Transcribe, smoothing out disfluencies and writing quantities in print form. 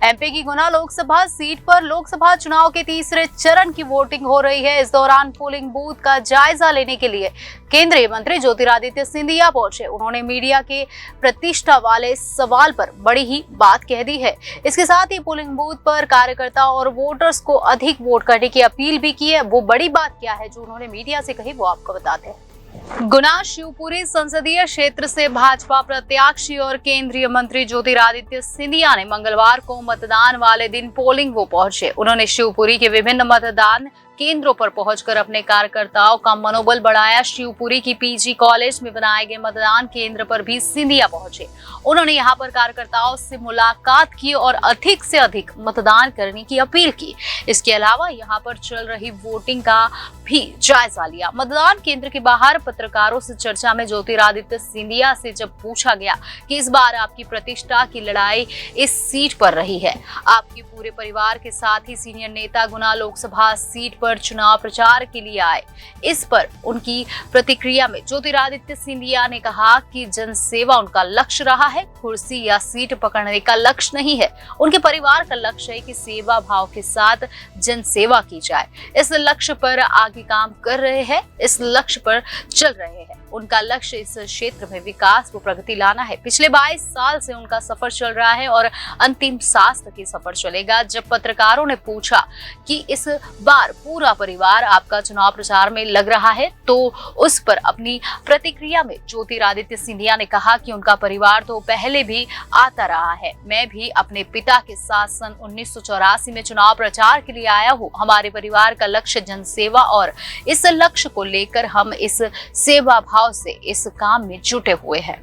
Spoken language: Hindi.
एमपी की गुना लोकसभा सीट पर लोकसभा चुनाव के तीसरे चरण की वोटिंग हो रही है। इस दौरान पोलिंग बूथ का जायजा लेने के लिए केंद्रीय मंत्री ज्योतिरादित्य सिंधिया पहुंचे। उन्होंने मीडिया के प्रतिष्ठा वाले सवाल पर बड़ी ही बात कह दी है। इसके साथ ही पोलिंग बूथ पर कार्यकर्ता और वोटर्स को अधिक वोट करने की अपील भी की है। वो बड़ी बात क्या है जो उन्होंने मीडिया से कही, वो आपको बताते हैं। गुना शिवपुरी संसदीय क्षेत्र से भाजपा प्रत्याशी और केंद्रीय मंत्री ज्योतिरादित्य सिंधिया ने मंगलवार को मतदान वाले दिन पोलिंग वो पहुंचे। उन्होंने शिवपुरी के विभिन्न मतदान केंद्रों पर पहुंचकर अपने कार्यकर्ताओं का मनोबल बढ़ाया। शिवपुरी की पीजी कॉलेज में बनाए गए मतदान केंद्र पर भी सिंधिया पहुंचे। उन्होंने यहां पर कार्यकर्ताओं से मुलाकात की और अधिक से अधिक मतदान करने की अपील की। इसके अलावा यहां पर चल रही वोटिंग का भी जायजा लिया। मतदान केंद्र के बाहर पत्रकारों से चर्चा में ज्योतिरादित्य सिंधिया से जब पूछा गया कि इस बार आपकी प्रतिष्ठा की लड़ाई इस सीट पर रही है, आपके पूरे परिवार के साथ ही सीनियर नेता गुना लोकसभा सीट पर चुनाव प्रचार के लिए आए, इस पर उनकी प्रतिक्रिया में ज्योतिरादित्य सिंधिया ने कहा कि जनसेवा उनका लक्ष्य रहा है, कुर्सी या सीट पकड़ने का लक्ष्य नहीं है। उनके परिवार का लक्ष्य है कि सेवा भाव के साथ जनसेवा की जाए। इस लक्ष्य पर आगे काम कर रहे हैं, इस लक्ष्य पर चल रहे हैं। उनका लक्ष्य इस क्षेत्र में विकास व प्रगति लाना है। पिछले 22 साल से उनका सफर चल रहा है और अंतिम सांस तक ये सफर चलेगा। जब पत्रकारों ने पूछा कि इस बार पूरा परिवार आपका चुनाव प्रचार में लग रहा है, तो उस पर अपनी प्रतिक्रिया में ज्योतिरादित्य सिंधिया ने कहा कि उनका परिवार तो पहले भी आता रहा है। मैं भी अपने पिता के साथ सन 1984 में चुनाव प्रचार के लिए आया हूँ। हमारे परिवार का लक्ष्य जनसेवा और इस लक्ष्य को लेकर हम इस सेवा भाव से इस काम में जुटे हुए हैं।